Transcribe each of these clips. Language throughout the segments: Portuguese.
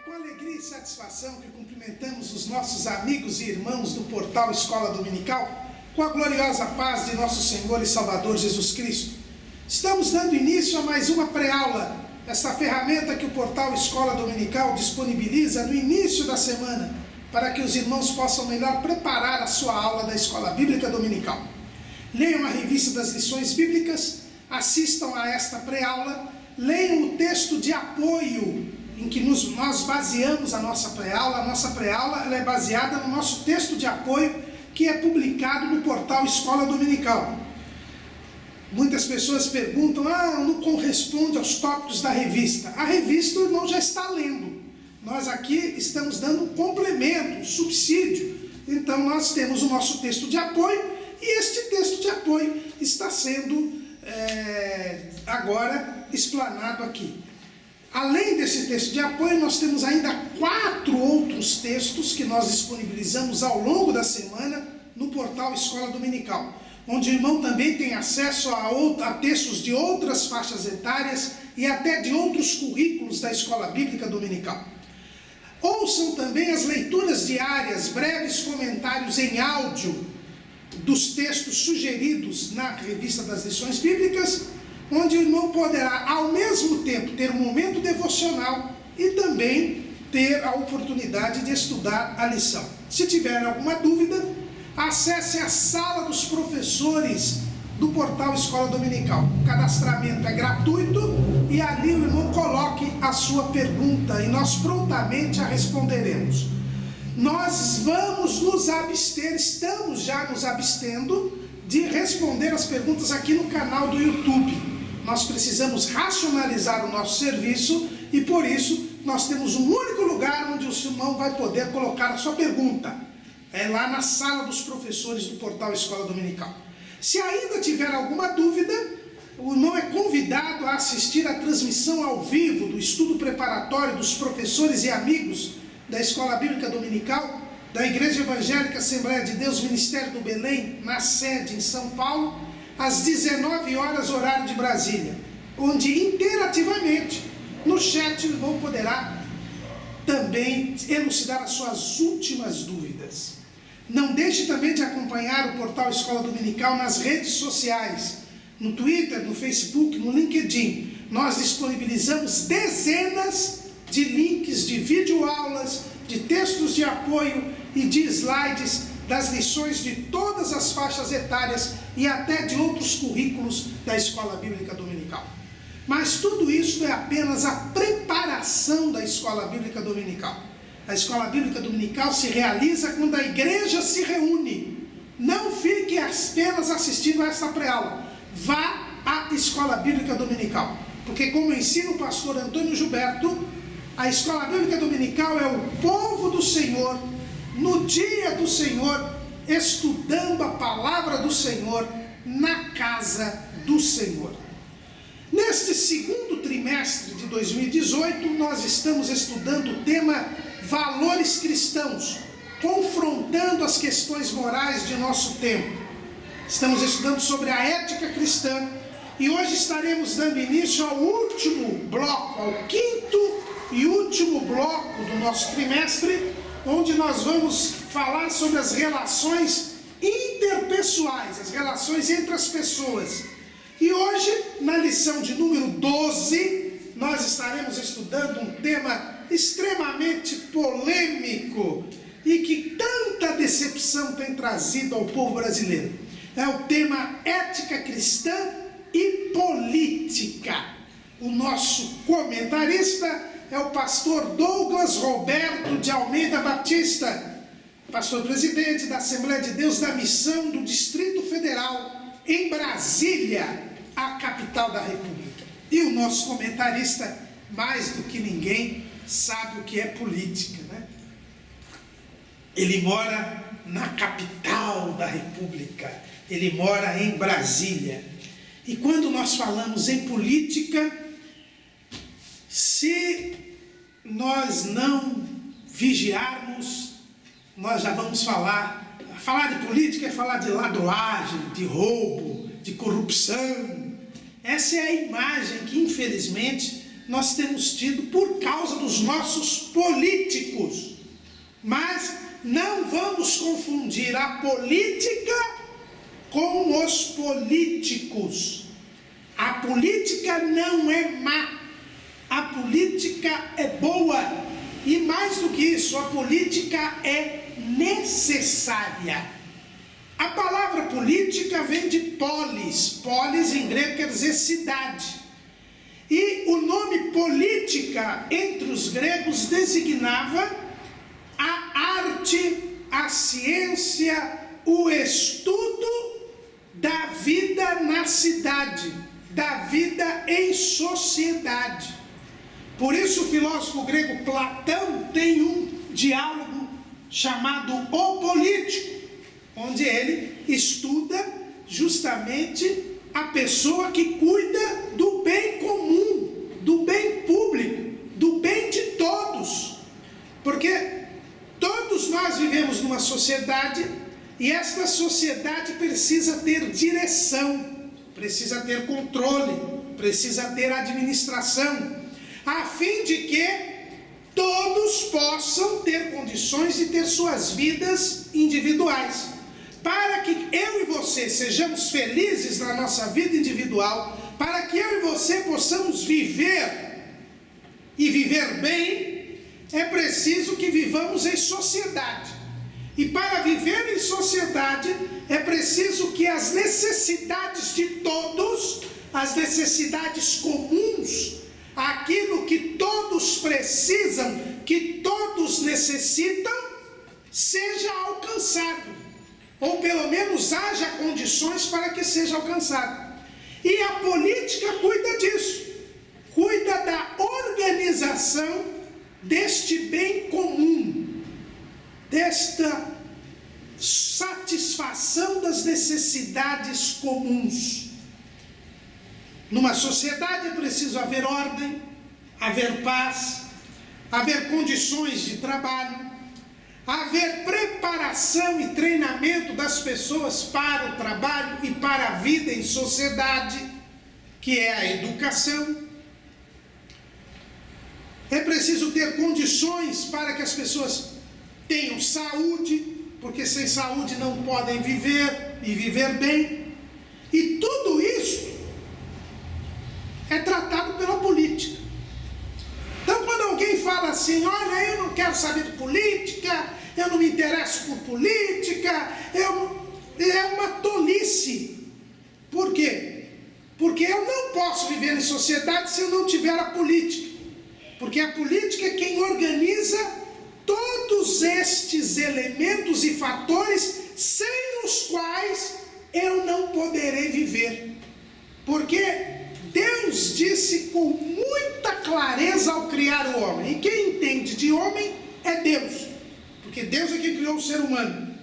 com alegria e satisfação que cumprimentamos os nossos amigos e irmãos do portal Escola Dominical, com a gloriosa paz de nosso Senhor e Salvador Jesus Cristo. Estamos dando início a mais uma pré-aula, essa ferramenta que o portal Escola Dominical disponibiliza no início da semana, para que os irmãos possam melhor preparar a sua aula da Escola Bíblica Dominical. Leiam a revista das lições bíblicas, assistam a esta pré-aula, leiam o texto de apoio em que nós baseamos a nossa pré-aula. A nossa pré-aula ela é baseada no nosso texto de apoio que é publicado no portal Escola Dominical. Muitas pessoas perguntam, não corresponde aos tópicos da revista. A revista o irmão já está lendo. Nós aqui estamos dando um complemento, um subsídio. Então nós temos o nosso texto de apoio e este texto de apoio está sendo agora explanado aqui. Além desse texto de apoio, nós temos ainda 4 outros textos que nós disponibilizamos ao longo da semana no portal Escola Dominical, onde o irmão também tem acesso a textos de outras faixas etárias e até de outros currículos da Escola Bíblica Dominical. Ouçam também as leituras diárias, breves comentários em áudio dos textos sugeridos na revista das lições bíblicas, onde o irmão poderá, ao mesmo tempo, ter um momento devocional e também ter a oportunidade de estudar a lição. Se tiver alguma dúvida, acesse a sala dos professores do portal Escola Dominical. O cadastramento é gratuito e ali o irmão coloque a sua pergunta e nós prontamente a responderemos. Nós vamos nos abster, estamos já nos abstendo de responder as perguntas aqui no canal do YouTube. Nós precisamos racionalizar o nosso serviço e por isso nós temos um único lugar onde o irmão vai poder colocar a sua pergunta. É lá na sala dos professores do portal Escola Dominical. Se ainda tiver alguma dúvida, o irmão é convidado a assistir à transmissão ao vivo do estudo preparatório dos professores e amigos da Escola Bíblica Dominical, da Igreja Evangélica Assembleia de Deus, Ministério do Belém, na sede em São Paulo, às 19 horas, horário de Brasília, onde interativamente, no chat, o irmão poderá também elucidar as suas últimas dúvidas. Não deixe também de acompanhar o portal Escola Dominical nas redes sociais, no Twitter, no Facebook, no LinkedIn. Nós disponibilizamos dezenas de links de videoaulas, de textos de apoio e de slides das lições de todas as faixas etárias e até de outros currículos da Escola Bíblica Dominical. Mas tudo isso é apenas a preparação da Escola Bíblica Dominical. A Escola Bíblica Dominical se realiza quando a igreja se reúne. Não fique apenas assistindo a esta pré-aula. Vá à Escola Bíblica Dominical. Porque, como ensina o pastor Antônio Gilberto, a Escola Bíblica Dominical é o povo do Senhor, no dia do Senhor, estudando a palavra do Senhor na casa do Senhor. Neste segundo trimestre de 2018, nós estamos estudando o tema Valores Cristãos, confrontando as questões morais de nosso tempo. Estamos estudando sobre a ética cristã e hoje estaremos dando início ao último bloco, ao quinto e último bloco do nosso trimestre, onde nós vamos falar sobre as relações interpessoais, as relações entre as pessoas. E hoje, na lição de número 12, nós estaremos estudando um tema extremamente polêmico e que tanta decepção tem trazido ao povo brasileiro. É o tema ética cristã e política. O nosso comentarista é o pastor Douglas Roberto de Almeida Batista, pastor presidente da Assembleia de Deus da Missão do Distrito Federal, em Brasília, a capital da República. E o nosso comentarista, mais do que ninguém, sabe o que é política, né? Ele mora na capital da República, ele mora em Brasília. E quando nós falamos em política, se nós não vigiarmos, nós já vamos falar. Falar de política é falar de ladroagem, de roubo, de corrupção. Essa é a imagem que, infelizmente, nós temos tido por causa dos nossos políticos. Mas não vamos confundir a política com os políticos. A política não é má, a política é boa, e mais do que isso, a política é necessária. A palavra política vem de polis, polis em grego quer dizer cidade, e o nome política entre os gregos designava a arte, a ciência, o estudo da vida na cidade, da vida em sociedade. Por isso o filósofo grego Platão tem um diálogo chamado O Político, onde ele estuda justamente a pessoa que cuida do bem comum, do bem público, do bem de todos. Porque todos nós vivemos numa sociedade e esta sociedade precisa ter direção, precisa ter controle, precisa ter administração, a fim de que todos possam ter condições de ter suas vidas individuais. Para que eu e você sejamos felizes na nossa vida individual, para que eu e você possamos viver e viver bem, é preciso que vivamos em sociedade. E para viver em sociedade, é preciso que as necessidades de todos, as necessidades comuns, aquilo que todos precisam, que todos necessitam, seja alcançado. Ou pelo menos haja condições para que seja alcançado. E a política cuida disso, cuida da organização deste bem comum, desta satisfação das necessidades comuns. Numa sociedade é preciso haver ordem, haver paz, haver condições de trabalho, haver preparação e treinamento das pessoas para o trabalho e para a vida em sociedade, que é a educação. É preciso ter condições para que as pessoas tenham saúde, porque sem saúde não podem viver e viver bem. E tudo isso é tratado pela política. Então, quando alguém fala assim, olha, eu não quero saber de política, eu não me interesso por política, é uma tolice. Por quê? Porque eu não posso viver em sociedade se eu não tiver a política. Porque a política é quem organiza todos estes elementos e fatores sem os quais eu não poderei viver. Porque Deus disse com muita clareza ao criar o homem, e quem entende de homem é Deus, porque Deus é quem criou o ser humano.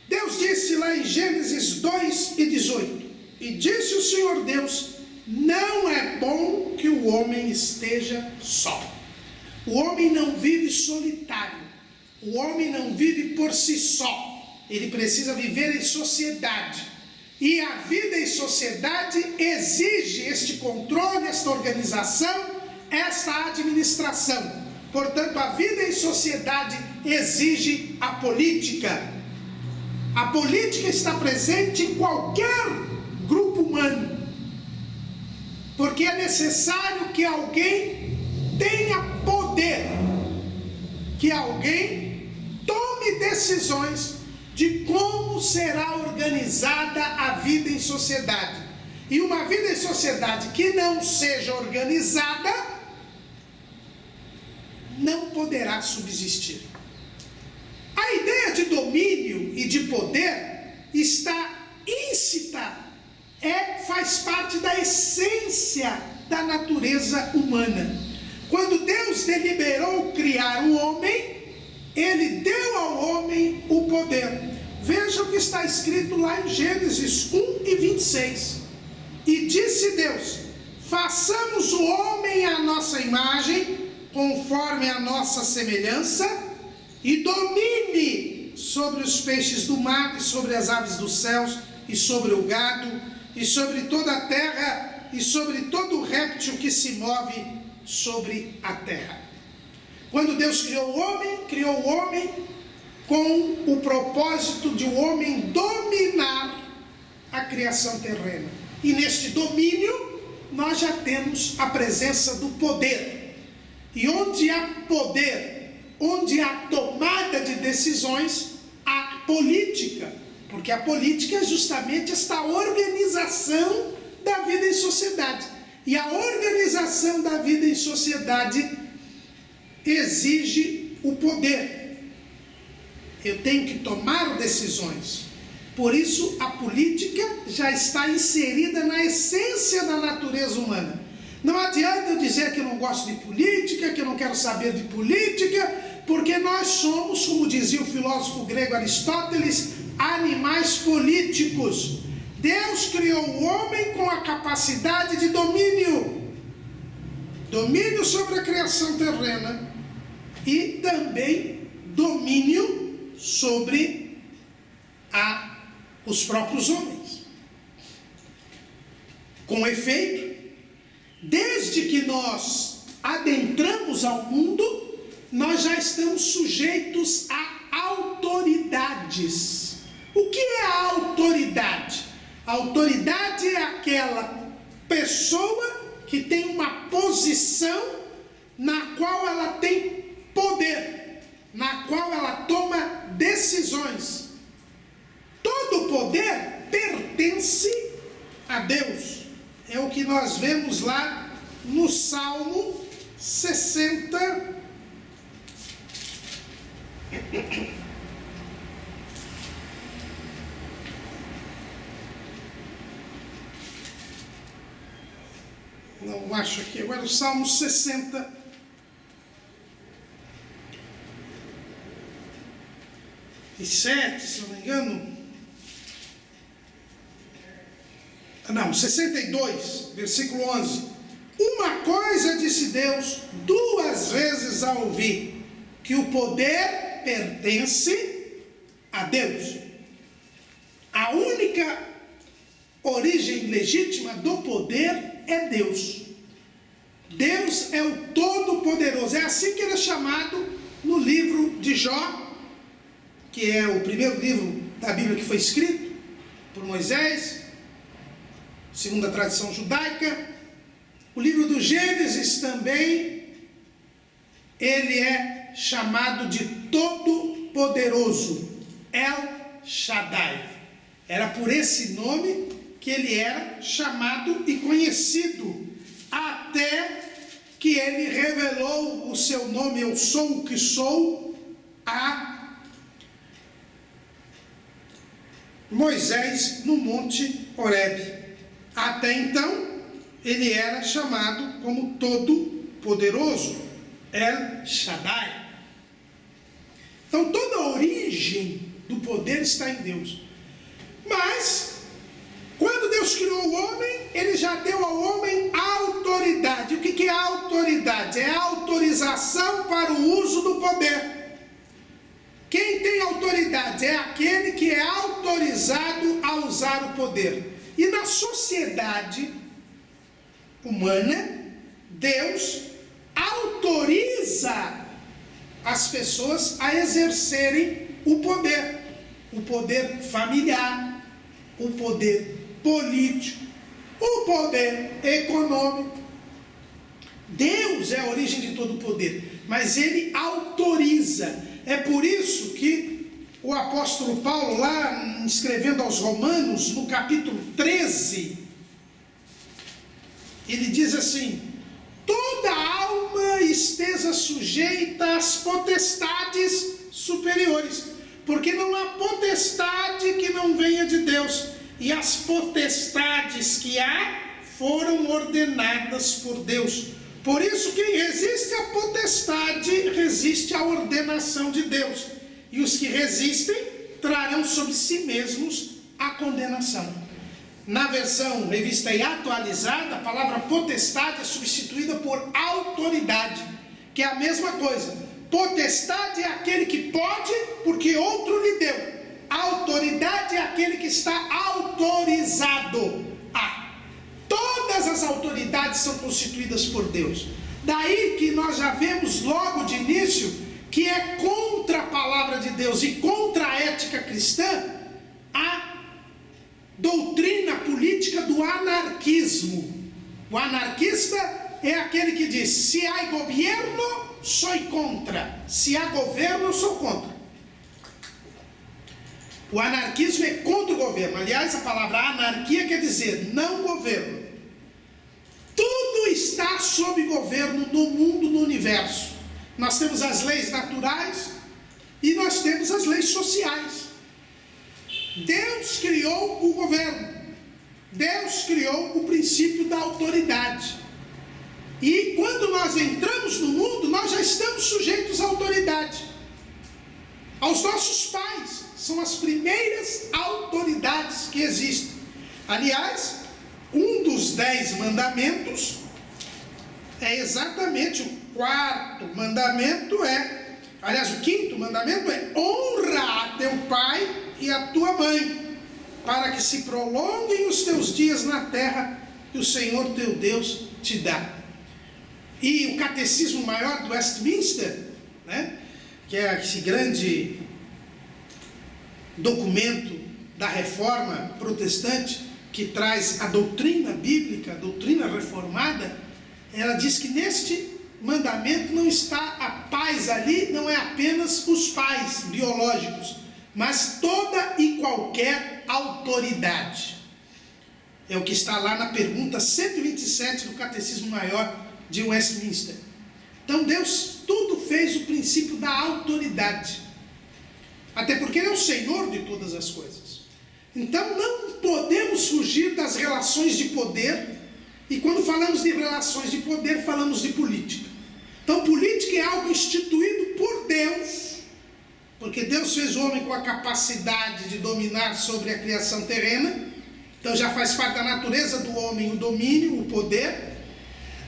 Deus disse lá em Gênesis 2:18, e disse o Senhor Deus, não é bom que o homem esteja só. O homem não vive solitário, o homem não vive por si só, ele precisa viver em sociedade. E a vida em sociedade exige este controle, esta organização, esta administração. Portanto, a vida em sociedade exige a política. A política está presente em qualquer grupo humano, porque é necessário que alguém tenha poder, que alguém tome decisões de como será organizada a vida em sociedade. E uma vida em sociedade que não seja organizada, não poderá subsistir. A ideia de domínio e de poder está íncita, faz parte da essência da natureza humana. Quando Deus deliberou criar o homem, Ele deu ao homem o poder. Veja o que está escrito lá em Gênesis 1:26. E disse Deus, façamos o homem à nossa imagem, conforme a nossa semelhança, e domine sobre os peixes do mar, e sobre as aves dos céus, e sobre o gado, e sobre toda a terra, e sobre todo réptil que se move sobre a terra. Quando Deus criou o homem com o propósito de o homem dominar a criação terrena. E neste domínio, nós já temos a presença do poder. E onde há poder, onde há tomada de decisões, há política. Porque a política é justamente esta organização da vida em sociedade. E a organização da vida em sociedade exige o poder. Eu tenho que tomar decisões. Por isso, a política já está inserida na essência da natureza humana. Não adianta eu dizer que eu não gosto de política, que eu não quero saber de política, porque nós somos, como dizia o filósofo grego Aristóteles, animais políticos. Deus criou o homem com a capacidade de domínio sobre a criação terrena e também domínio sobre os próprios homens. Com efeito, desde que nós adentramos ao mundo, nós já estamos sujeitos a autoridades. O que é a autoridade? A autoridade é aquela pessoa que tem uma posição na qual ela tem poder, na qual ela toma decisões. Todo poder pertence a Deus. É o que nós vemos lá no Salmo 60. Não acho aqui, agora o Salmo 60. E 7, se não me engano. Não, 62, versículo 11. Uma coisa disse Deus 2 vezes ao ouvir, que o poder pertence a Deus. A única origem legítima do poder é Deus. Deus é o Todo-Poderoso. É assim que ele é chamado no livro de Jó, que é o primeiro livro da Bíblia que foi escrito por Moisés, segundo a tradição judaica. O livro do Gênesis também, ele é chamado de Todo-Poderoso, El Shaddai. Era por esse nome que ele era chamado e conhecido, até que ele revelou o seu nome, eu sou o que sou, a Moisés no Monte Horebe. Até então, ele era chamado como Todo-Poderoso, El Shaddai. Então, toda a origem do poder está em Deus. Mas, quando Deus criou o homem, ele já deu ao homem autoridade. O que é autoridade? É a autorização para o uso do poder. Quem tem autoridade é aquele que é autorizado a usar o poder. E na sociedade humana, Deus autoriza as pessoas a exercerem o poder familiar, o poder político, o poder econômico. Deus é a origem de todo o poder, mas ele autoriza. É por isso que o apóstolo Paulo, lá escrevendo aos Romanos, no capítulo 13, ele diz assim: toda alma esteja sujeita às potestades superiores, porque não há potestade que não venha de Deus, e as potestades que há foram ordenadas por Deus. Por isso, quem resiste à potestade, resiste à ordenação de Deus, e os que resistem trarão sobre si mesmos a condenação. Na versão revista e atualizada, a palavra potestade é substituída por autoridade, que é a mesma coisa. Potestade é aquele que pode, porque outro lhe deu. Autoridade é aquele que está autorizado a. Toda todas as autoridades são constituídas por Deus. Daí que nós já vemos logo de início que é contra a palavra de Deus e contra a ética cristã a doutrina política do anarquismo. O anarquista é aquele que diz: se há governo, sou contra; se há governo, sou contra. O anarquismo é contra o governo. Aliás, a palavra anarquia quer dizer não governo. Tudo está sob governo no mundo, no universo. Nós temos as leis naturais e nós temos as leis sociais. Deus criou o governo. Deus criou o princípio da autoridade. E quando nós entramos no mundo, nós já estamos sujeitos à autoridade. Aos nossos pais, são as primeiras autoridades que existem. Aliás, um dos 10 mandamentos é exatamente o quarto mandamento aliás, o quinto mandamento é: honra a teu pai e a tua mãe, para que se prolonguem os teus dias na terra que o Senhor teu Deus te dá. E o Catecismo Maior do Westminster, né, que é esse grande documento da Reforma Protestante, que traz a doutrina bíblica, a doutrina reformada, ela diz que neste mandamento não está a pais ali, não é apenas os pais biológicos, mas toda e qualquer autoridade. É o que está lá na pergunta 127 do Catecismo Maior de Westminster. Então Deus tudo fez o princípio da autoridade, até porque Ele é o Senhor de todas as coisas. Então não podemos fugir das relações de poder, e quando falamos de relações de poder, falamos de política. Então política é algo instituído por Deus, porque Deus fez o homem com a capacidade de dominar sobre a criação terrena, então já faz parte da natureza do homem o domínio, o poder.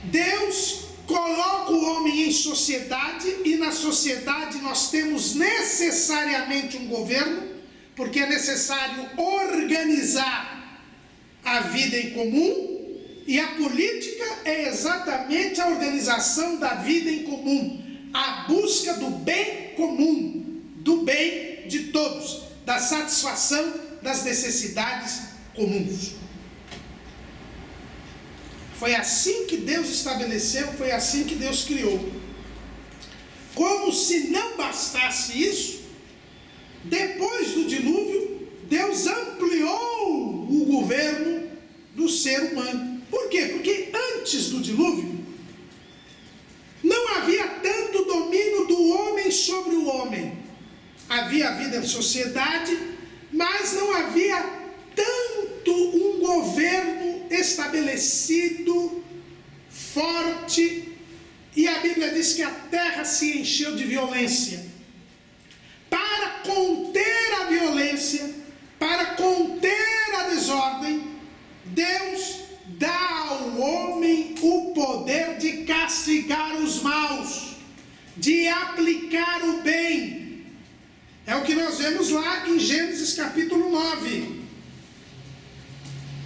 Deus coloca o homem em sociedade, e na sociedade nós temos necessariamente um governo, porque é necessário organizar a vida em comum, e a política é exatamente a organização da vida em comum, a busca do bem comum, do bem de todos, da satisfação das necessidades comuns. Foi assim que Deus estabeleceu, foi assim que Deus criou. Como se não bastasse isso, depois do dilúvio, Deus ampliou o governo do ser humano. Por quê? Porque antes do dilúvio, não havia tanto domínio do homem sobre o homem. Havia a vida em sociedade, mas não havia tanto um governo estabelecido, forte, e a Bíblia diz que a terra se encheu de violência. Para conter a violência, para conter a desordem, Deus dá ao homem o poder de castigar os maus, de aplicar o bem. É o que nós vemos lá em Gênesis capítulo 9.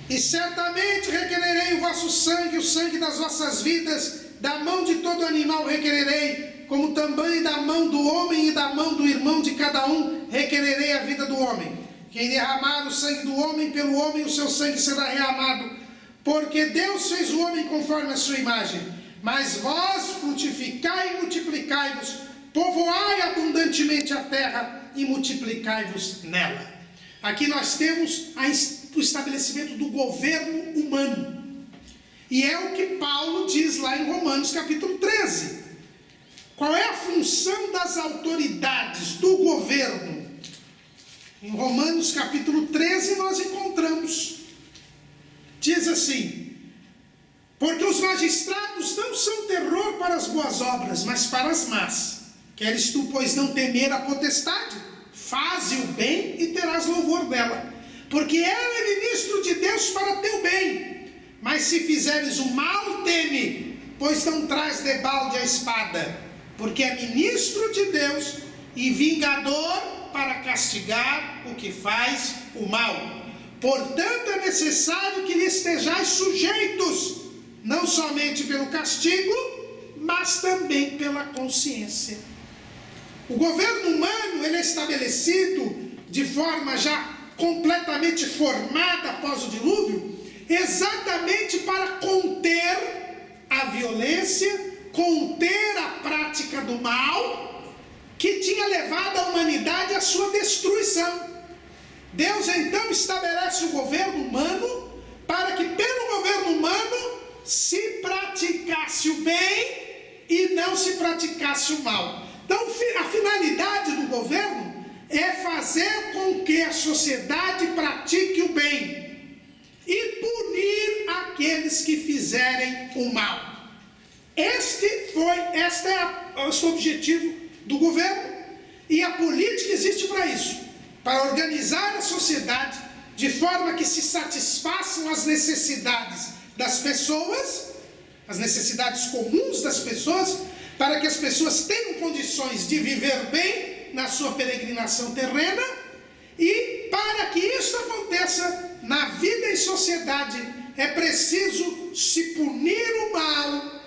E certamente requererei o vosso sangue, o sangue das vossas vidas, da mão de todo animal requererei, como também da mão do homem e da mão do irmão de cada um requererei a vida do homem. Quem derramar o sangue do homem, pelo homem o seu sangue será derramado, porque Deus fez o homem conforme a sua imagem. Mas vós frutificai e multiplicai-vos, povoai abundantemente a terra e multiplicai-vos nela. Aqui nós temos o estabelecimento do governo humano. E é o que Paulo diz lá em Romanos capítulo 13. Qual é a função das autoridades, do governo? Em Romanos capítulo 13 nós encontramos, diz assim: porque os magistrados não são terror para as boas obras, mas para as más. Queres tu, pois, não temer a potestade? Faze o bem e terás louvor dela, porque ela é ministro de Deus para teu bem. Mas se fizeres o mal, teme, pois não traz debalde a espada, porque é ministro de Deus e vingador para castigar o que faz o mal. Portanto, é necessário que lhe estejais sujeitos, não somente pelo castigo, mas também pela consciência. O governo humano, ele é estabelecido de forma já completamente formada após o dilúvio, exatamente para conter a violência, conter a prática do mal, que tinha levado a humanidade à sua destruição. Deus então estabelece o governo humano para que pelo governo humano se praticasse o bem e não se praticasse o mal. Então a finalidade do governo é fazer com que a sociedade pratique o bem e punir aqueles que fizerem o mal. Este é o objetivo do governo, e a política existe para isso, para organizar a sociedade de forma que se satisfaçam as necessidades das pessoas, as necessidades comuns das pessoas, para que as pessoas tenham condições de viver bem na sua peregrinação terrena, e para que isso aconteça na vida em sociedade é preciso se punir o mal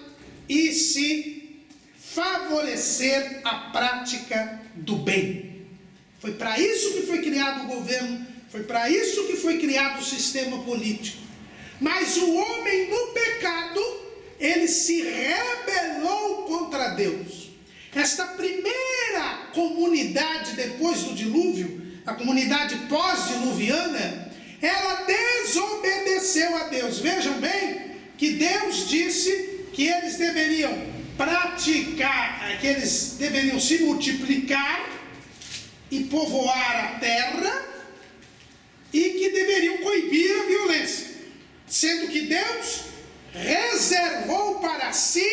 e se favorecer a prática do bem. Foi para isso que foi criado o governo, foi para isso que foi criado o sistema político. Mas o homem no pecado, ele se rebelou contra Deus. Esta primeira comunidade depois do dilúvio, a comunidade pós-diluviana, ela desobedeceu a Deus. Vejam bem que Deus disse que eles deveriam praticar, que eles deveriam se multiplicar e povoar a terra, e que deveriam coibir a violência, sendo que Deus reservou para si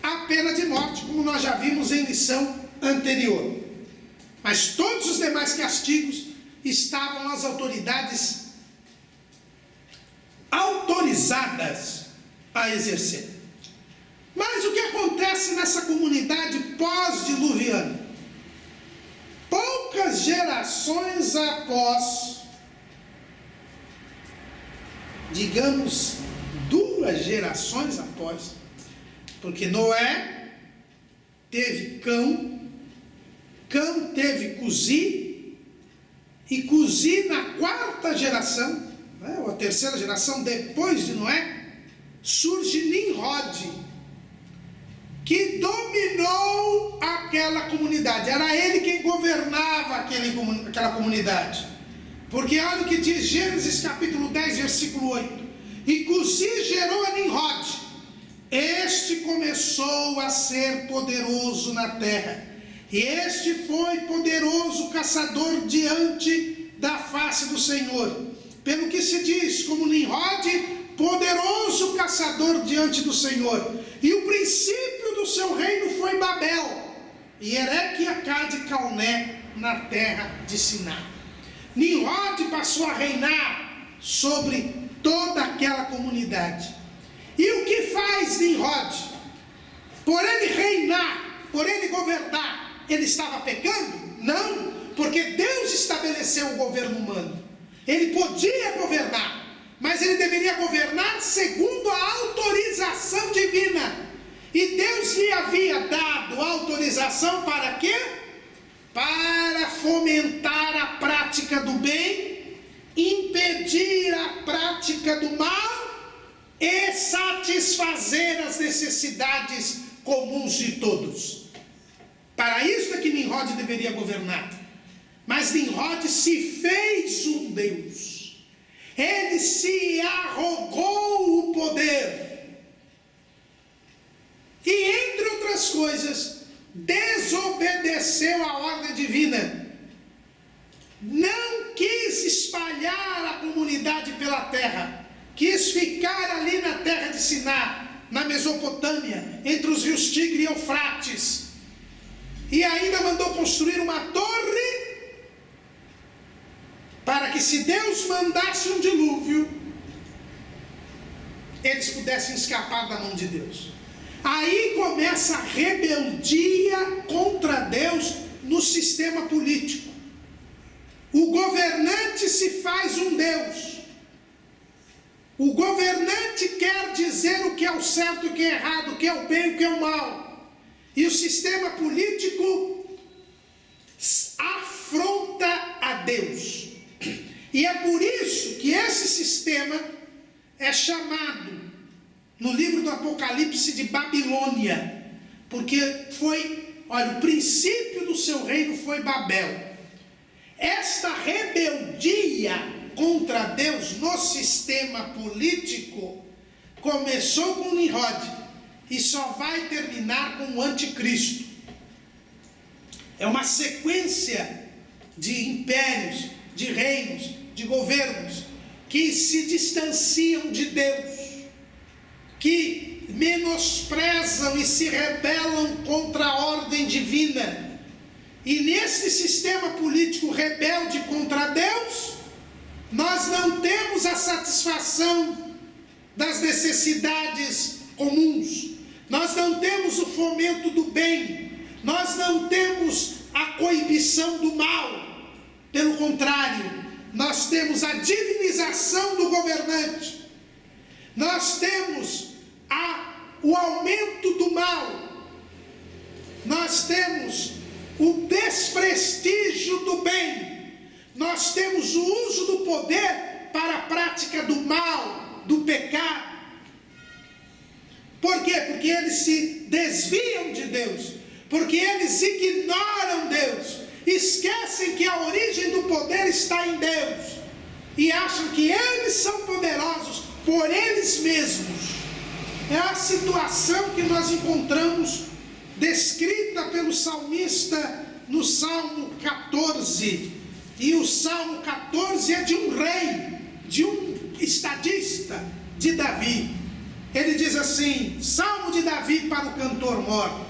a pena de morte, como nós já vimos em lição anterior. Mas todos os demais castigos estavam as autoridades autorizadas a exercer. Mas o que acontece nessa comunidade pós-diluviana? Poucas gerações após, digamos, 2 gerações após, porque Noé teve Cão, Cão teve Cusi, e Cusi na 4ª geração, ou a 3ª geração depois de Noé, surge Nimrod, que dominou aquela comunidade. Era ele quem governava aquela comunidade. Porque olha o que diz Gênesis capítulo 10, versículo 8. E Cusi gerou a Nimrod. Este começou a ser poderoso na terra. E este foi poderoso caçador diante da face do Senhor. Pelo que se diz, como Nimrod, poderoso caçador diante do Senhor. E o princípio do seu reino foi Babel, e Ereque, Acade e Calné na terra de Siná. Nimrod passou a reinar sobre toda aquela comunidade. E o que faz Nimrod? Por ele reinar, por ele governar, ele estava pecando? Não, porque Deus estabeleceu o governo humano. Ele podia governar, mas ele deveria governar segundo a autorização divina. E Deus lhe havia dado autorização para quê? Para fomentar a prática do bem, impedir a prática do mal e satisfazer as necessidades comuns de todos. Para isso é que Nimrod deveria governar. Mas Nimrod se fez um Deus. Ele se arrogou o poder. E, entre outras coisas, desobedeceu a ordem divina. Não quis espalhar a comunidade pela terra. Quis ficar ali na terra de Siná, na Mesopotâmia, entre os rios Tigre e Eufrates. E ainda mandou construir uma torre para que, se Deus mandasse um dilúvio, eles pudessem escapar da mão de Deus. Aí começa a rebeldia contra Deus no sistema político. o governante se faz um Deus. O governante quer dizer o que é o certo e o que é errado, o que é o bem e o que é o mal. E o sistema político afronta a Deus. E é por isso que esse sistema é chamado no livro do Apocalipse de Babilônia, porque o princípio do seu reino foi Babel. Esta rebeldia contra Deus no sistema político começou com Nimrod e só vai terminar com o anticristo. É uma sequência de impérios, de reinos, de governos que se distanciam de Deus, que menosprezam e se rebelam contra a ordem divina. E nesse sistema político rebelde contra Deus, nós não temos a satisfação das necessidades comuns, nós não temos o fomento do bem, nós não temos a coibição do mal. Pelo contrário, nós temos a divinização do governante, nós temos o aumento do mal, nós temos o desprestígio do bem, nós temos o uso do poder para a prática do mal, do pecado. Por quê? Porque eles se desviam de Deus, porque eles ignoram Deus, esquecem que a origem do poder está em Deus e acham que eles são poderosos por eles mesmos. É a situação que nós encontramos descrita pelo salmista no Salmo 14. E o Salmo 14 é de um rei, de um estadista, de Davi. Ele diz assim: Salmo de Davi para o cantor mor: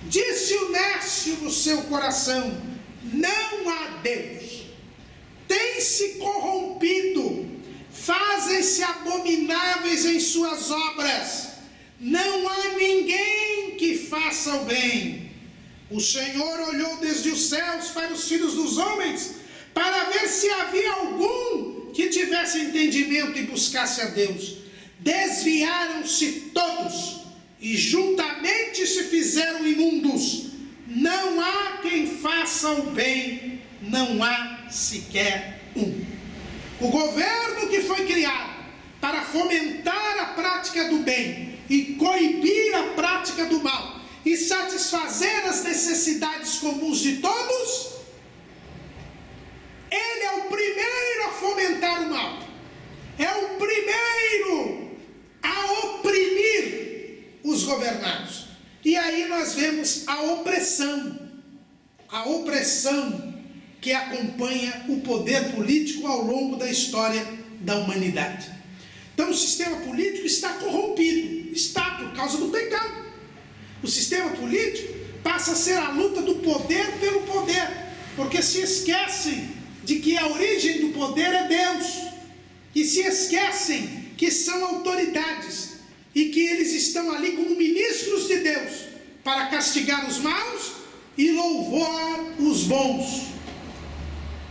disse o nécio no seu coração, não há Deus. Tem-se corrompido, fazem-se abomináveis em suas obras. Não há ninguém que faça o bem. O Senhor olhou desde os céus para os filhos dos homens, para ver se havia algum que tivesse entendimento e buscasse a Deus. Desviaram-se todos e juntamente se fizeram imundos. Não há quem faça o bem, não há sequer um. O governo que foi criado para fomentar a prática do bem e coibir a prática do mal e satisfazer as necessidades comuns de todos, ele é o primeiro a fomentar o mal, é o primeiro a oprimir os governados. E aí nós vemos a opressão que acompanha o poder político ao longo da história da humanidade. Então o sistema político está corrompido, está por causa do pecado. O sistema político passa a ser a luta do poder pelo poder, porque se esquecem de que a origem do poder é Deus, e se esquecem que são autoridades, e que eles estão ali como ministros de Deus, para castigar os maus e louvar os bons.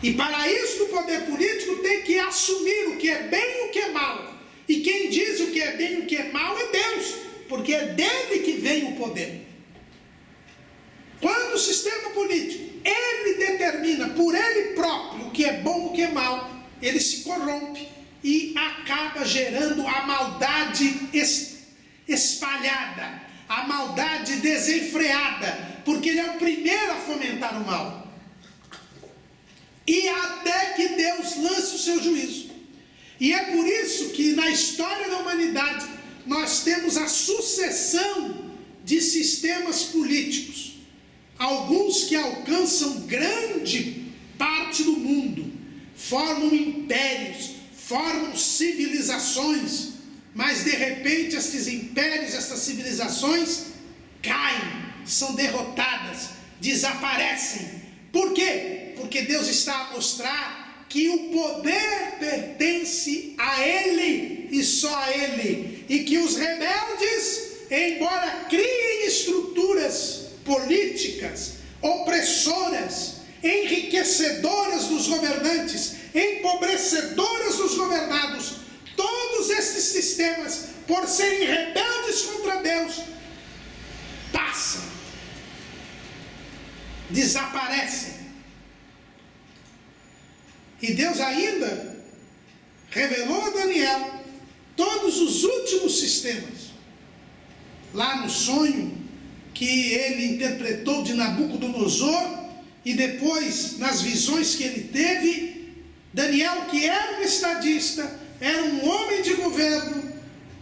E para isso o poder político tem que assumir o que é bem e o que é mal. E quem diz o que é bem e o que é mal é Deus, porque é dele que vem o poder. Quando o sistema político, ele determina por ele próprio o que é bom e o que é mal, ele se corrompe e acaba gerando a maldade espalhada, a maldade desenfreada, porque ele é o primeiro a fomentar o mal. E até que Deus lance o seu juízo. E é por isso que na história da humanidade nós temos a sucessão de sistemas políticos. Alguns que alcançam grande parte do mundo, formam impérios, formam civilizações, mas de repente esses impérios, essas civilizações caem, são derrotadas, desaparecem. Por quê? Porque Deus está a mostrar que o poder pertence a Ele e só a Ele, e que os rebeldes, embora criem estruturas políticas opressoras, enriquecedoras dos governantes, empobrecedoras dos governados. Todos esses sistemas, por serem rebeldes contra Deus, passam, desaparecem. E Deus ainda revelou a Daniel todos os últimos sistemas. Lá no sonho que ele interpretou de Nabucodonosor, e depois nas visões que ele teve, Daniel, que era um estadista, era um homem de governo,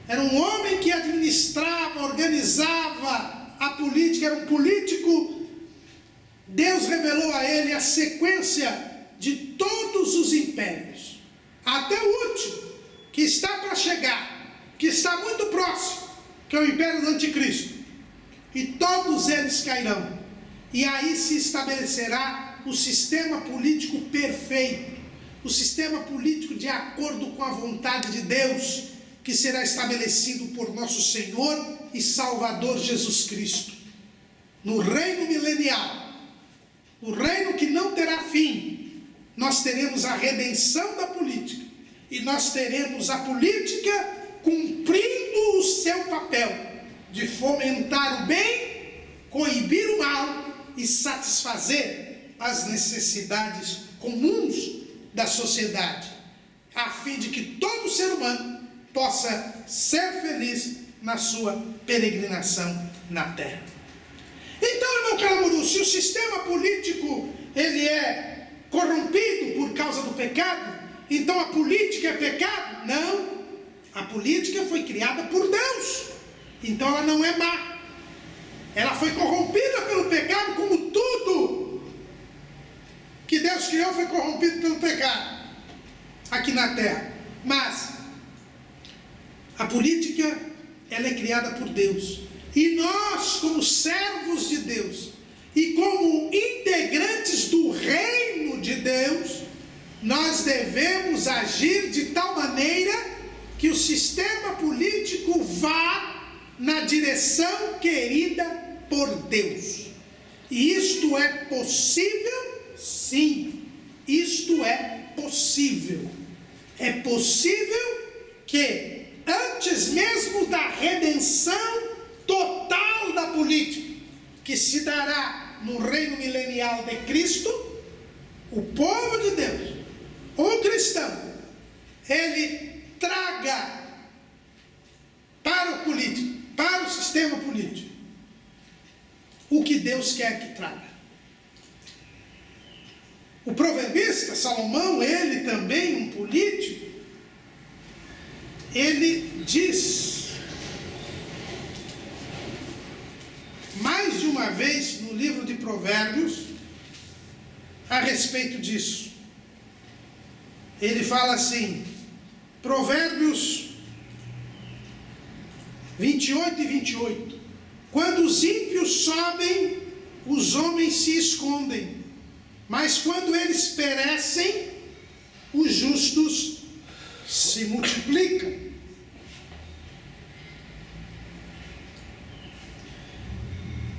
era um homem que administrava, organizava a política, era um político. Deus revelou a ele a sequência de todos os impérios, até o último, que está para chegar, que está muito próximo, que é o império do anticristo. E todos eles cairão. E aí se estabelecerá o sistema político perfeito, o sistema político de acordo com a vontade de Deus, que será estabelecido por nosso Senhor e Salvador Jesus Cristo, no reino milenial, o reino que não terá fim. Nós teremos a redenção da política, e nós teremos a política cumprindo o seu papel de fomentar o bem, coibir o mal e satisfazer as necessidades comuns da sociedade, a fim de que todo ser humano possa ser feliz na sua peregrinação na terra. Então, irmão Calamuru, se o sistema político ele é corrompido por causa do pecado, então a política é pecado? Não, a política foi criada por Deus, então ela não é má. Ela foi corrompida pelo pecado, como tudo que Deus criou foi corrompido pelo pecado aqui na terra. Mas a política, ela é criada por Deus, e nós, como servos de Deus e como integrantes do reino de Deus, nós devemos agir de tal maneira que o sistema político vá na direção querida por Deus. E isto é possível? Sim, isto é possível. É possível que antes mesmo da redenção total da política, que se dará no reino milenial de Cristo, o povo de Deus, o cristão, ele traga para o político, para o sistema político, o que Deus quer que traga. O proverbista Salomão, ele também um político, ele diz mais de uma vez no livro de Provérbios a respeito disso. Ele fala assim, Provérbios 28 e 28: quando os ímpios sobem, os homens se escondem, mas quando eles perecem, os justos se multiplicam.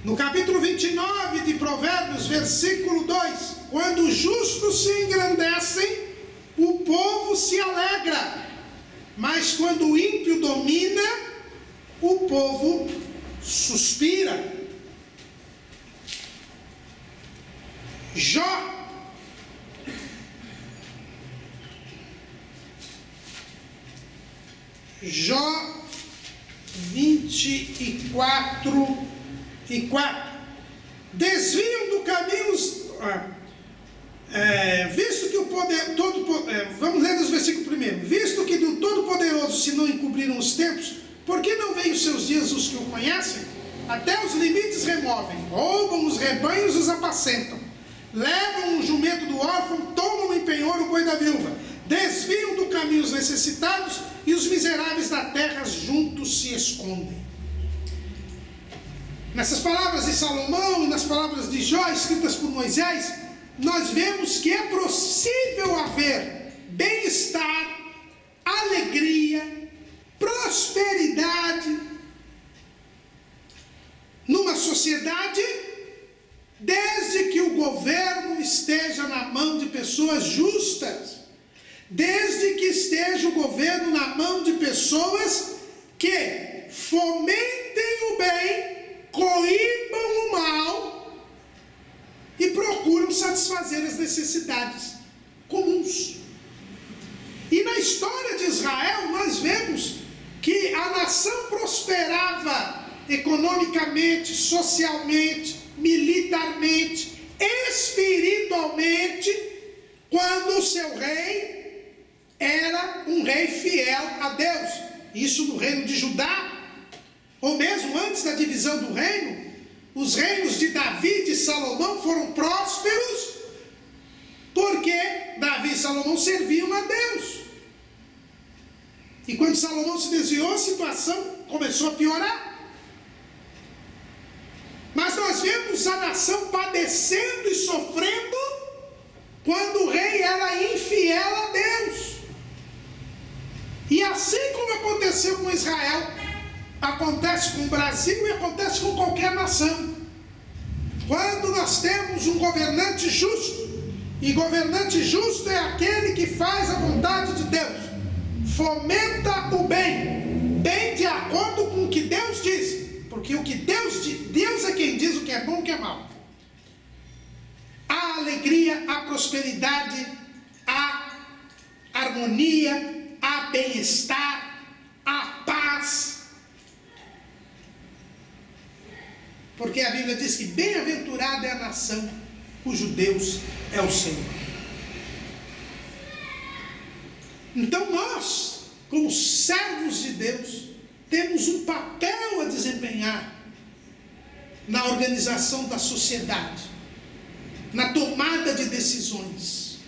No capítulo 29 de Provérbios, versículo 2: quando os justos se engrandecem, o povo se alegra, mas quando o ímpio domina, o povo suspira. Jó 24 e 4: desviam do caminho visto que o poder vamos ler os versículos primeiro. Visto que do Todo-Poderoso se não encobriram os tempos, por que não veem os seus dias os que o conhecem? Até os limites removem, roubam os rebanhos e os apacentam, levam o jumento do órfão, tomam em penhor o boi da viúva, desviam do caminho os necessitados, e os miseráveis da terra juntos se escondem. Nessas palavras de Salomão e nas palavras de Jó, escritas por Moisés, nós vemos que é possível haver bem-estar, alegria, prosperidade numa sociedade, desde que o governo governo esteja na mão de pessoas justas, desde que esteja o governo na mão de pessoas que fomentem o bem, coíbam o mal e procuram satisfazer as necessidades comuns. E na história de Israel nós vemos que a nação prosperava economicamente, socialmente, militarmente, espiritualmente, quando o seu rei era um rei fiel a Deus. Isso no reino de Judá, ou mesmo antes da divisão do reino, os reinos de Davi e de Salomão foram prósperos, porque Davi e Salomão serviam a Deus. E quando Salomão se desviou, a situação começou a piorar. Mas nós vemos a nação padecendo e sofrendo quando o rei era infiel a Deus. E assim como aconteceu com Israel, acontece com o Brasil e acontece com qualquer nação. Quando nós temos um governante justo, e governante justo é aquele que faz a vontade de Deus, fomenta o bem, bem de acordo com o que Deus diz, porque o que Deus é quem diz o que é bom e o que é mal. Há alegria, há prosperidade, há harmonia, há bem-estar, há paz. Porque a Bíblia diz que bem-aventurada é a nação cujo Deus é o Senhor. Então nós, como servos de Deus, temos um papel a desempenhar na organização da sociedade, na tomada de decisões.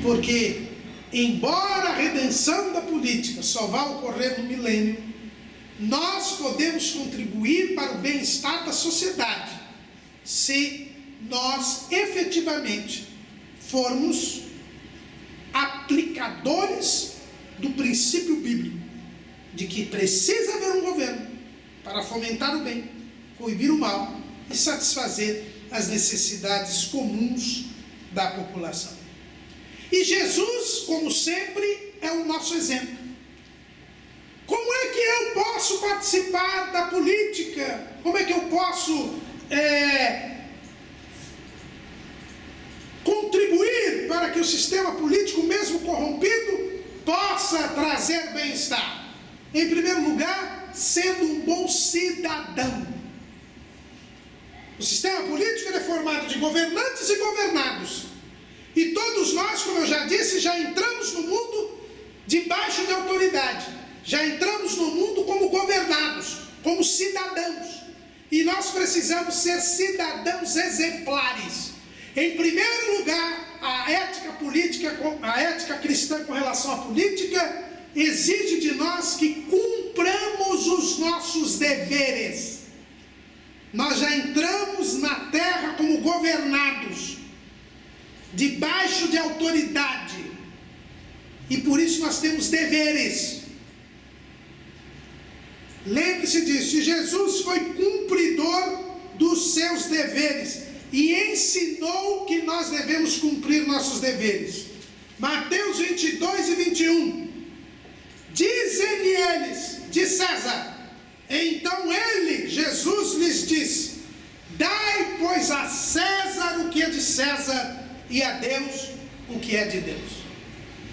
Porque, embora a redenção da política só vá ocorrer no milênio, nós podemos contribuir para o bem-estar da sociedade, se nós efetivamente formos aplicadores do princípio bíblico, de que precisa haver um governo para fomentar o bem, coibir o mal e satisfazer as necessidades comuns da população. E Jesus, como sempre, é o nosso exemplo. Como é que eu posso participar da política? Como é que eu posso contribuir para que o sistema político, mesmo corrompido, possa trazer bem-estar? Em primeiro lugar, sendo um bom cidadão. O sistema político é formado de governantes e governados. E todos nós, como eu já disse, já entramos no mundo debaixo de autoridade. Já entramos no mundo como governados, como cidadãos. E nós precisamos ser cidadãos exemplares. Em primeiro lugar, a ética política, a ética cristã com relação à política, exige de nós que cumpramos os nossos deveres. Nós já entramos na terra como governados, debaixo de autoridade, e por isso nós temos deveres. Lembre-se disso, e Jesus foi cumpridor dos seus deveres e ensinou que nós devemos cumprir nossos deveres. Mateus 22 e 21, dizem-lhe eles, de César. Então ele, Jesus, lhes disse: dai, pois, a César o que é de César, e a Deus o que é de Deus.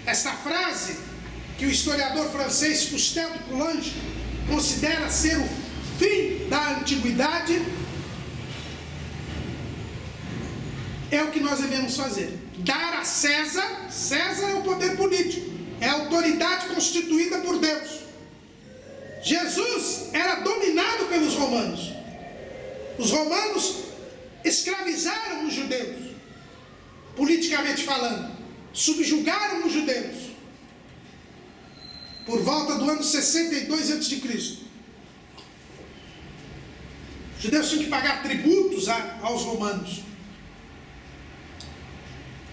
Esta frase, que o historiador francês Fustel de Coulanges considera ser o fim da antiguidade, é o que nós devemos fazer. Dar a César, César é o poder político, é a autoridade constituída por Deus. Jesus era dominado pelos romanos. Os romanos escravizaram os judeus, politicamente falando, subjugaram os judeus, por volta do ano 62 a.C. Os judeus tinham que pagar tributos aos romanos.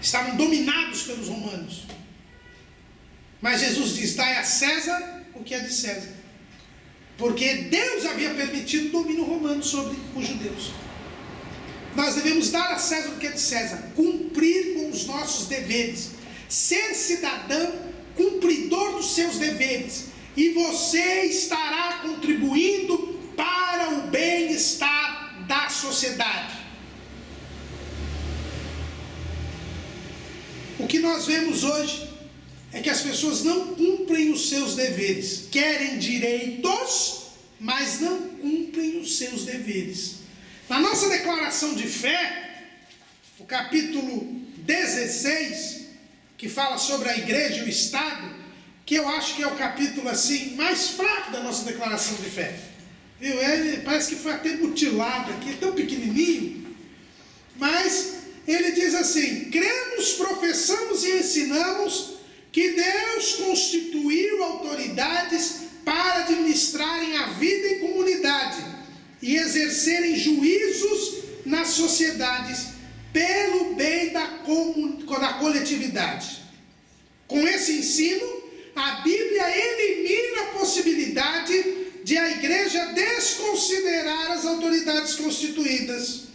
Estavam dominados pelos romanos. Mas Jesus diz: dai a César o que é de César. Porque Deus havia permitido o domínio romano sobre os judeus. Nós devemos dar a César o que é de César, cumprir com os nossos deveres, ser cidadão cumpridor dos seus deveres, e você estará contribuindo para o bem-estar da sociedade. O que nós vemos hoje é que as pessoas não cumprem os seus deveres, querem direitos, mas não cumprem os seus deveres. Na nossa declaração de fé, o capítulo 16, que fala sobre a igreja e o Estado, que eu acho que é o capítulo assim mais fraco da nossa declaração de fé. Viu? Ele parece que foi até mutilado aqui, tão pequenininho, mas ele diz assim: cremos, professamos e ensinamos que Deus constituiu autoridades para administrarem a vida em comunidade e exercerem juízos nas sociedades pelo bem da coletividade. Com esse ensino, a Bíblia elimina a possibilidade de a igreja desconsiderar as autoridades constituídas.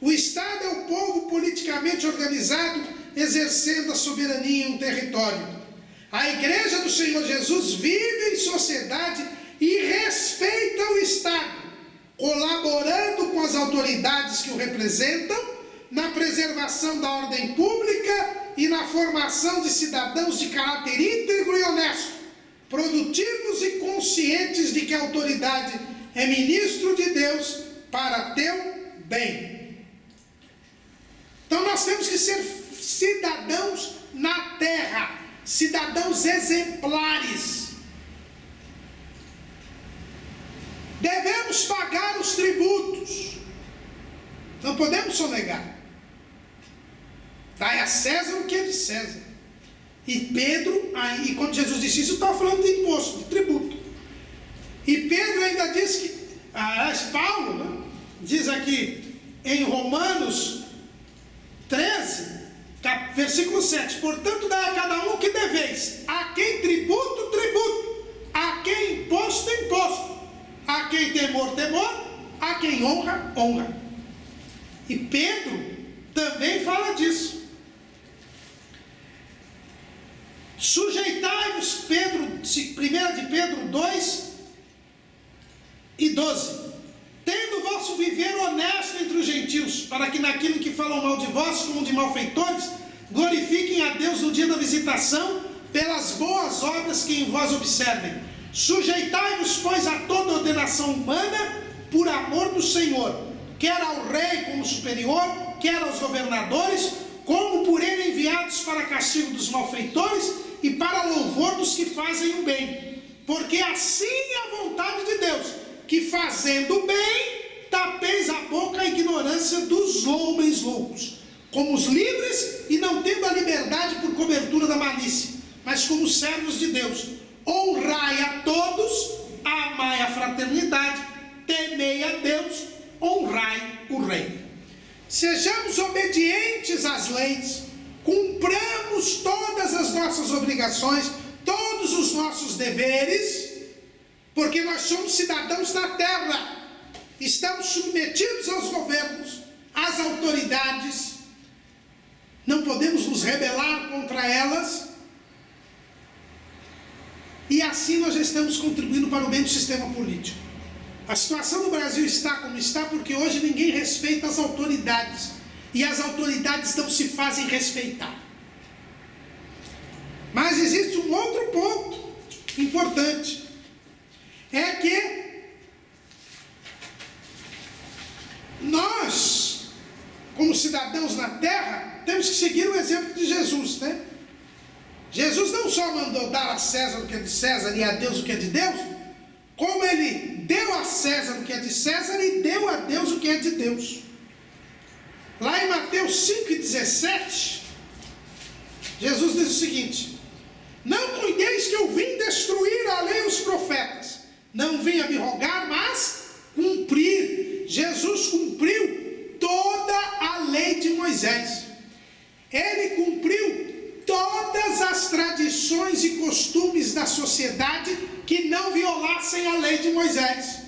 O Estado é o povo politicamente organizado exercendo a soberania em um território. A igreja do Senhor Jesus vive em sociedade e respeita o Estado, colaborando com as autoridades que o representam na preservação da ordem pública e na formação de cidadãos de caráter íntegro e honesto, produtivos e conscientes de que a autoridade é ministro de Deus para teu bem. Então nós temos que ser cidadãos na terra, cidadãos exemplares. Devemos pagar os tributos, não podemos sonegar. Dai a César o que é de César. E Pedro, aí, quando Jesus disse isso, estava falando de imposto, de tributo. E Pedro ainda diz que, Paulo, né, diz aqui em Romanos 13, versículo 7: portanto, dai a cada um o que deveis, a quem tributo, tributo, a quem imposto, imposto, a quem temor, temor, a quem honra, honra. E Pedro também fala disso. Sujeitai-vos, 1 de Pedro 2 e 12: tendo o vosso viver honesto entre os gentios, para que naquilo que falam mal de vós, como de malfeitores, glorifiquem a Deus no dia da visitação, pelas boas obras que em vós observem. Sujeitai-vos, pois, a toda ordenação humana, por amor do Senhor, quer ao rei como superior, quer aos governadores, como por ele enviados para castigo dos malfeitores e para louvor dos que fazem o bem. Porque assim é a vontade de Deus, que fazendo o bem, tapeis a boca à ignorância dos homens loucos, como os livres e não tendo a liberdade por cobertura da malícia, mas como servos de Deus. Honrai a todos, amai a fraternidade, temei a Deus, honrai o rei. Sejamos obedientes às leis, cumpramos todas as nossas obrigações, todos os nossos deveres, porque nós somos cidadãos da terra, estamos submetidos aos governos, às autoridades, não podemos nos rebelar contra elas, e assim nós já estamos contribuindo para o bem do sistema político. A situação no Brasil está como está porque hoje ninguém respeita as autoridades, e as autoridades não se fazem respeitar. Mas existe um outro ponto importante, é que nós, como cidadãos na terra, temos que seguir o exemplo de Jesus, né? Jesus não só mandou dar a César o que é de César e a Deus o que é de Deus, como ele deu a César o que é de César e deu a Deus o que é de Deus. Lá em Mateus 5,17, Jesus diz o seguinte: não cuideis que eu vim destruir a lei e os profetas, não vim abrogar, mas cumprir. Jesus cumpriu toda a lei de Moisés, ele cumpriu todas as tradições e costumes da sociedade que não violassem a lei de Moisés.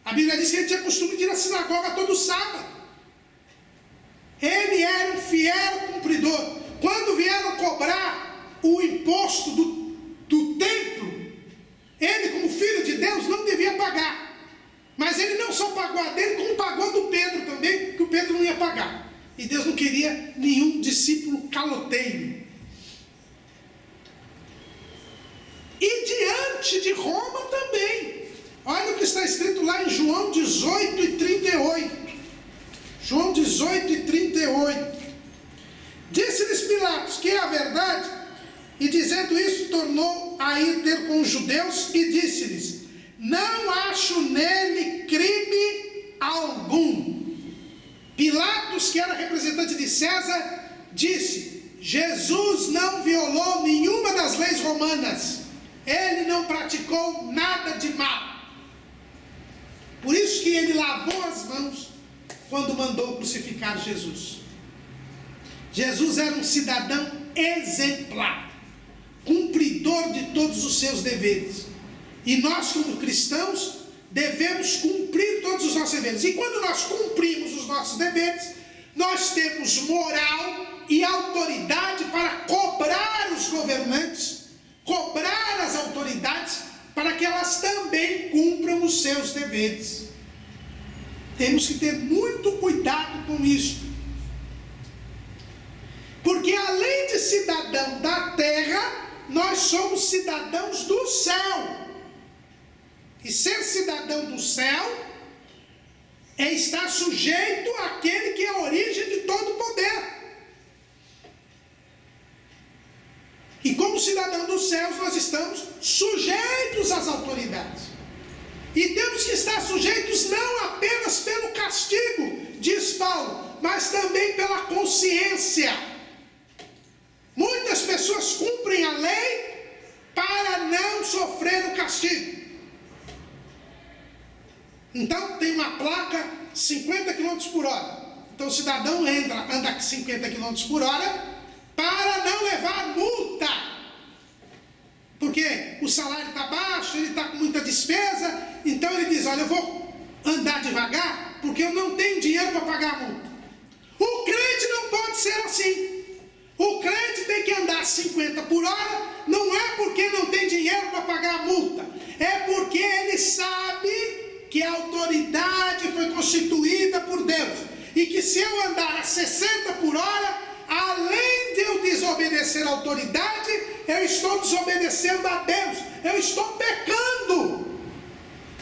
A Bíblia diz que ele tinha costume de ir à sinagoga todo sábado. ele era um fiel cumpridor. Quando vieram cobrar o imposto do templo, ele, como filho de Deus, não devia pagar. Mas ele não só pagou a dele, como pagou a do Pedro também, que o Pedro não ia pagar. E Deus não queria nenhum discípulo caloteiro. E diante de Roma também. Olha o que está escrito lá em João 18 e 38. João 18 e 38. Disse-lhes Pilatos que é a verdade, e dizendo isso, tornou a ir ter com os judeus e disse-lhes: não acho nele crime algum. Pilatos, que era representante de César, disse: Jesus não violou nenhuma das leis romanas, ele não praticou nada de mal. Por isso que ele lavou as mãos quando mandou crucificar Jesus. Jesus era um cidadão exemplar, cumpridor de todos os seus deveres. E nós, como cristãos, devemos cumprir todos os nossos deveres. E quando nós cumprimos os nossos deveres, nós temos moral e autoridade para cobrar os governantes, cobrar as autoridades, para que elas também cumpram os seus deveres. Temos que ter muito cuidado com isso. Porque além de cidadão da terra, nós somos cidadãos do céu. E ser cidadão do céu é estar sujeito àquele que é a origem de todo o poder. E como cidadão dos céus, nós estamos sujeitos às autoridades. E temos que estar sujeitos não apenas pelo castigo, diz Paulo, mas também pela consciência. Muitas pessoas cumprem a lei para não sofrer o castigo. Então tem uma placa 50 km por hora. Então o cidadão anda 50 km por hora para não levar multa. Porque o salário está baixo, ele está com muita despesa. Então ele diz: olha, eu vou andar devagar porque eu não tenho dinheiro para pagar a multa. O crente não pode ser assim. O crente tem que andar 50 por hora, não é porque não tem dinheiro para pagar a multa, é porque ele sabe que a autoridade foi constituída por Deus, e que se eu andar a 60 por hora, além de eu desobedecer a autoridade, eu estou desobedecendo a Deus, eu estou pecando.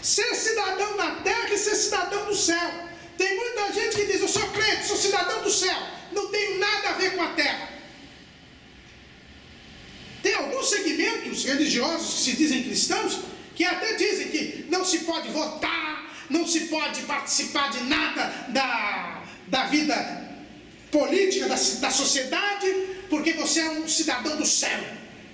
Ser cidadão da terra e ser cidadão do céu. Tem muita gente que diz: eu sou crente, sou cidadão do céu, não tenho nada a ver com a terra. Tem alguns segmentos religiosos que se dizem cristãos, que até dizem que não se pode votar, não se pode participar de nada da vida política da sociedade, porque você é um cidadão do céu.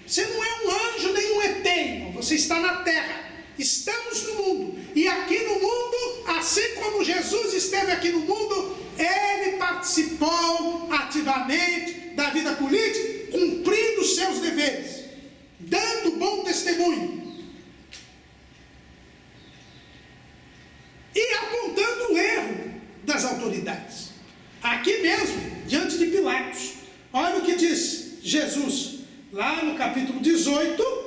Você não é um anjo nem um ET, irmão. Você está na terra. Estamos no mundo. E aqui no mundo, assim como Jesus esteve aqui no mundo, ele participou ativamente da vida política, cumprindo os seus deveres, dando bom testemunho e apontando o erro das autoridades. Aqui mesmo, diante de Pilatos, olha o que diz Jesus, lá no capítulo 18,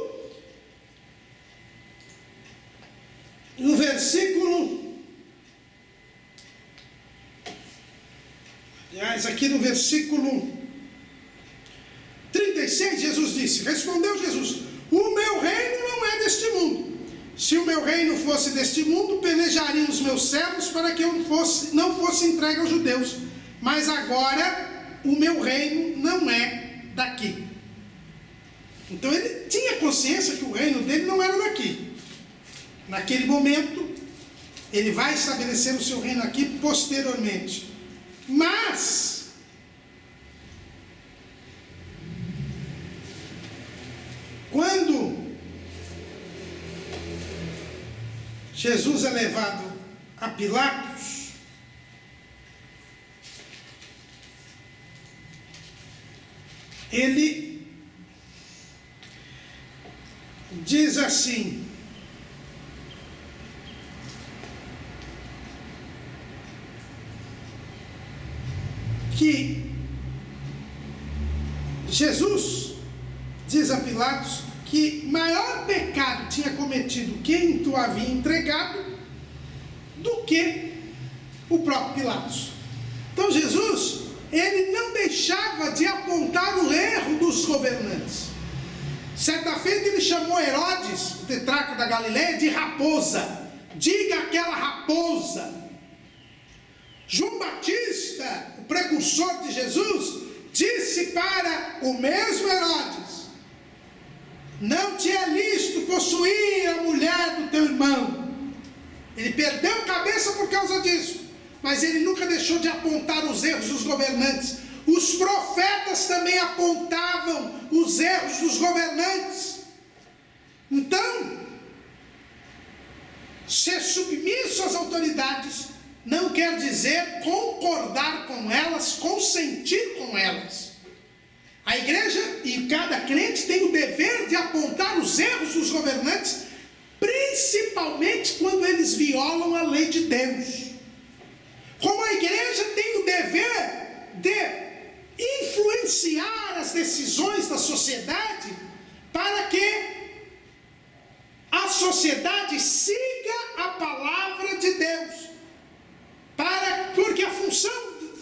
no versículo, aliás, aqui no versículo 36, Jesus disse, respondeu Jesus: o meu reino não é deste mundo. Se o meu reino fosse deste mundo, pelejariam os meus servos para que eu não fosse entregue aos judeus. Mas agora, o meu reino não é daqui. Então ele tinha consciência que o reino dele não era daqui. Naquele momento, ele vai estabelecer o seu reino aqui posteriormente. Mas quando Jesus é levado a Pilatos, ele diz assim: que Jesus diz a Pilatos que maior pecado tinha cometido quem tu havia entregado do que o próprio Pilatos. Então Jesus, ele não deixava de apontar o erro dos governantes. Certa feita ele chamou Herodes, o tetrarca da Galileia, de raposa. Diga aquela raposa. João Batista, o precursor de Jesus, disse para o mesmo Herodes: não te é lícito possuir a mulher do teu irmão. Ele perdeu a cabeça por causa disso, mas ele nunca deixou de apontar os erros dos governantes. Os profetas também apontavam os erros dos governantes. Então, ser submisso às autoridades não quer dizer concordar com elas, consentir com elas. A igreja e cada crente tem o dever de apontar os erros dos governantes, principalmente quando eles violam a lei de Deus. Como a igreja tem o dever de influenciar as decisões da sociedade para que a sociedade siga a palavra de Deus. Porque a função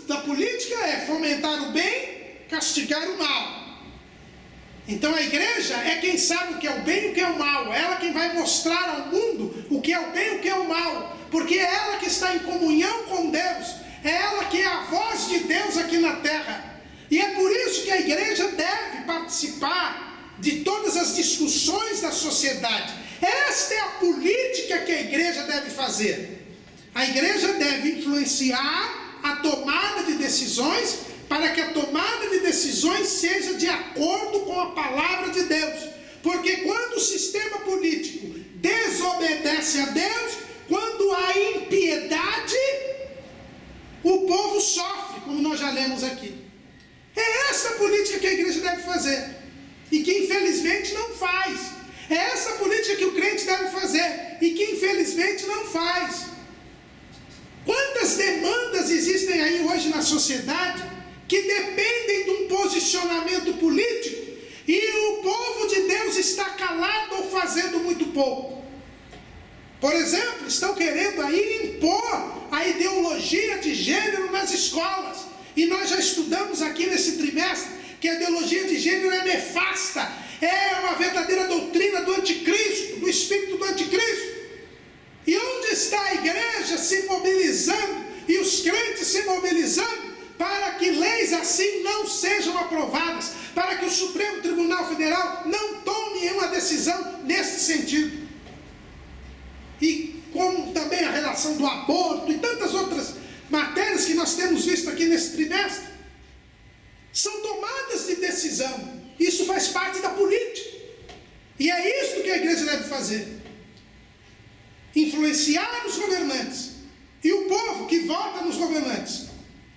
da política é fomentar o bem, castigar o mal. Então a igreja é quem sabe o que é o bem e o que é o mal. É ela quem vai mostrar ao mundo o que é o bem e o que é o mal. Porque é ela que está em comunhão com Deus. É ela que é a voz de Deus aqui na terra. E é por isso que a igreja deve participar de todas as discussões da sociedade. Esta é a política que a igreja deve fazer. A igreja deve influenciar a tomada de decisões, para que a tomada de decisões seja de acordo com a palavra de Deus. Porque quando o sistema político desobedece a Deus, quando há impiedade, o povo sofre, como nós já lemos aqui. É essa a política que a igreja deve fazer, e que infelizmente não faz. É essa a política que o crente deve fazer, e que infelizmente não faz. Quantas demandas existem aí hoje na sociedade que dependem de um posicionamento político, e o povo de Deus está calado ou fazendo muito pouco? Por exemplo, estão querendo aí impor a ideologia de gênero nas escolas. E nós já estudamos aqui nesse trimestre que a ideologia de gênero é nefasta, é uma verdadeira doutrina do anticristo, do espírito do anticristo. E onde está a igreja se mobilizando e os crentes se mobilizando para que leis assim não sejam aprovadas, para que o Supremo Tribunal Federal não tome uma decisão nesse sentido? E como também a relação do aborto e tantas outras matérias que nós temos visto aqui nesse trimestre, são tomadas de decisão. Isso faz parte da política. E é isso que a igreja deve fazer: influenciar os governantes e o povo que vota nos governantes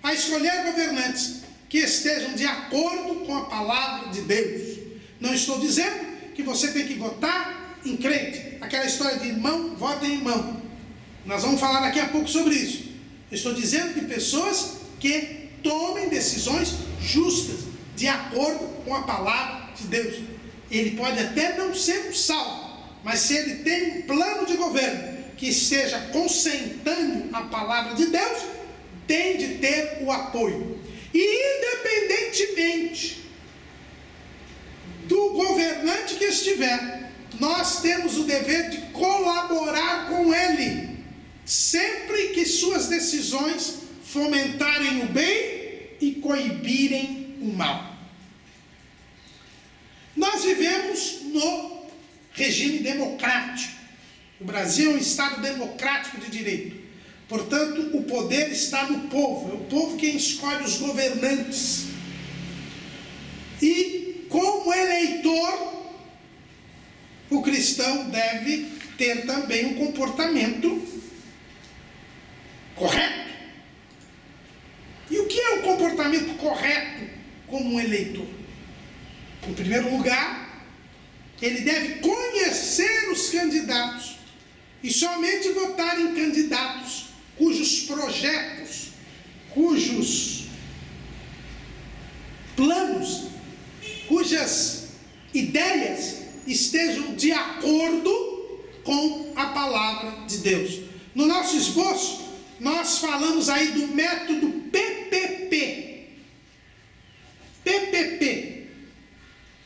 a escolher governantes que estejam de acordo com a palavra de Deus. Não estou dizendo que você tem que votar em crente, aquela história de irmão vota em irmão. Nós vamos falar daqui a pouco sobre isso. Eu estou dizendo de pessoas que tomem decisões justas, de acordo com a palavra de Deus. Ele pode até não ser um salvo, mas se ele tem um plano de governo que esteja consentâneo à palavra de Deus, tem de ter o apoio. E independentemente do governante que estiver, nós temos o dever de colaborar com ele, sempre que suas decisões fomentarem o bem e coibirem o mal. Nós vivemos no regime democrático. O Brasil é um Estado democrático de direito. Portanto, o poder está no povo. É o povo quem escolhe os governantes. E, como eleitor, o cristão deve ter também um comportamento correto. E o que é o comportamento correto como um eleitor? Em primeiro lugar, ele deve conhecer os candidatos e somente votar em candidatos cujos projetos, cujos ideias estejam de acordo com a palavra de Deus. No nosso esboço, nós falamos aí do método PPP. PPP,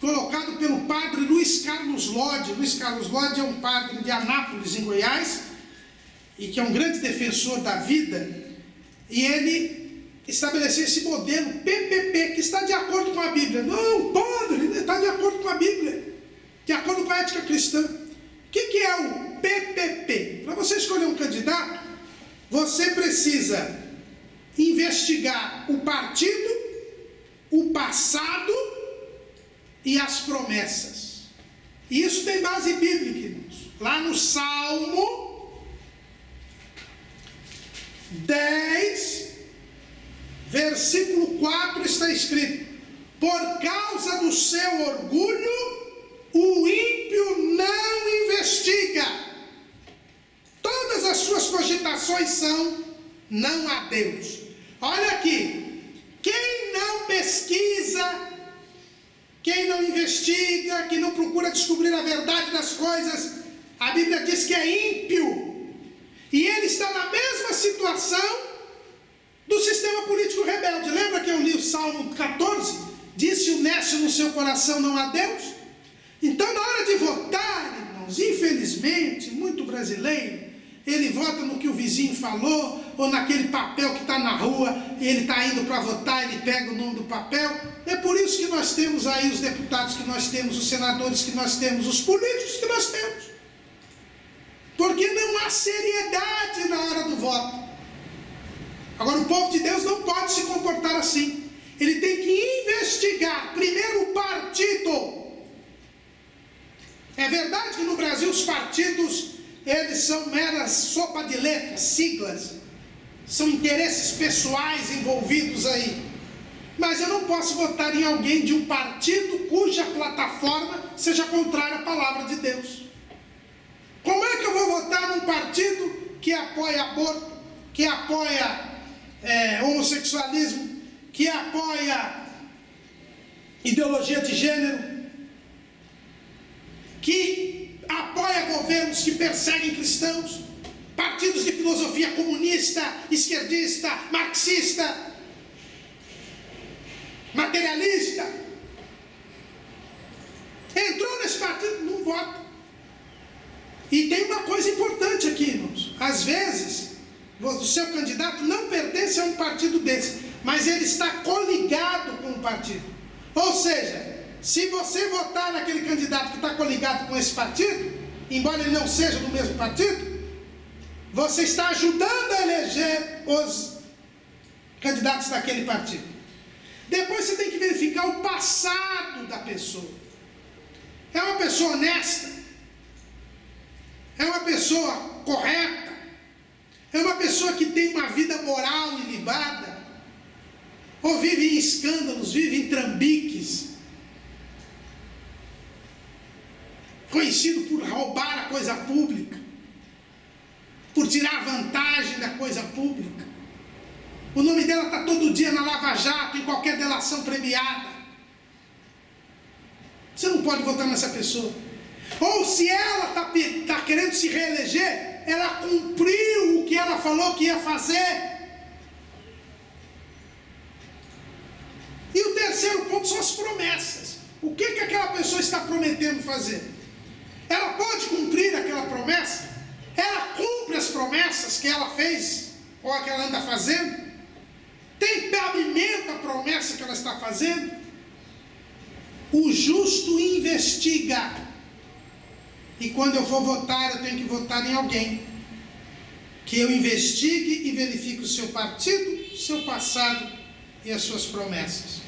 colocado pelo padre Luiz Carlos Lodge. Luiz Carlos Lodge é um padre de Anápolis, em Goiás, e que é um grande defensor da vida, e ele estabeleceu esse modelo PPP, que está de acordo com a Bíblia. Não, padre, está de acordo com a Bíblia, de acordo com a ética cristã. O que é o PPP? Para você escolher um candidato, você precisa investigar o partido, o passado e as promessas. E isso tem base bíblica, irmãos. Lá no Salmo 10, versículo 4 está escrito: por causa do seu orgulho, o ímpio não investiga. Todas as suas cogitações são: não há Deus. Olha aqui, quem não pesquisa, quem não investiga, quem não procura descobrir a verdade das coisas, a Bíblia diz que é ímpio. E ele está na mesma situação do sistema político rebelde. Lembra que eu li o Salmo 14? Disse o nécio no seu coração: não há Deus. Então, na hora de votar, irmãos, infelizmente, muito brasileiro, ele vota no que o vizinho falou, ou naquele papel que está na rua, e ele está indo para votar, ele pega o nome do papel. É por isso que nós temos aí os deputados que nós temos, os senadores que nós temos, os políticos que nós temos. Porque não há seriedade na hora do voto. Agora, o povo de Deus não pode se comportar assim. Ele tem que investigar primeiro o partido. É verdade que no Brasil os partidos, eles são meras sopa de letras, siglas, são interesses pessoais envolvidos aí. Mas eu não posso votar em alguém de um partido cuja plataforma seja contrária à palavra de Deus. Como é que eu vou votar num partido que apoia aborto, que apoia homossexualismo, que apoia ideologia de gênero, que apoia governos que perseguem cristãos, partidos de filosofia comunista, esquerdista, marxista, materialista? Entrou nesse partido, não vota. E tem uma coisa importante aqui, irmãos. Às vezes, o seu candidato não pertence a um partido desse, mas ele está coligado com um partido. Ou seja, se você votar naquele candidato que está coligado com esse partido, embora ele não seja do mesmo partido, você está ajudando a eleger os candidatos daquele partido. Depois você tem que verificar o passado da pessoa. É uma pessoa honesta? É uma pessoa correta? É uma pessoa que tem uma vida moral ilibada? Ou vive em escândalos, vive em trambiques? Conhecido por roubar a coisa pública, por tirar vantagem da coisa pública. O nome dela está todo dia na Lava Jato, em qualquer delação premiada. Você não pode votar nessa pessoa. Ou se ela está querendo se reeleger, ela cumpriu o que ela falou que ia fazer. E o terceiro ponto são as promessas. O que aquela pessoa está prometendo fazer? Ela pode cumprir aquela promessa? Ela cumpre as promessas que ela fez ou a que ela anda fazendo? Tem cabimento a promessa que ela está fazendo? O justo investiga. E quando eu for votar, eu tenho que votar em alguém que eu investigue e verifique o seu partido, o seu passado e as suas promessas.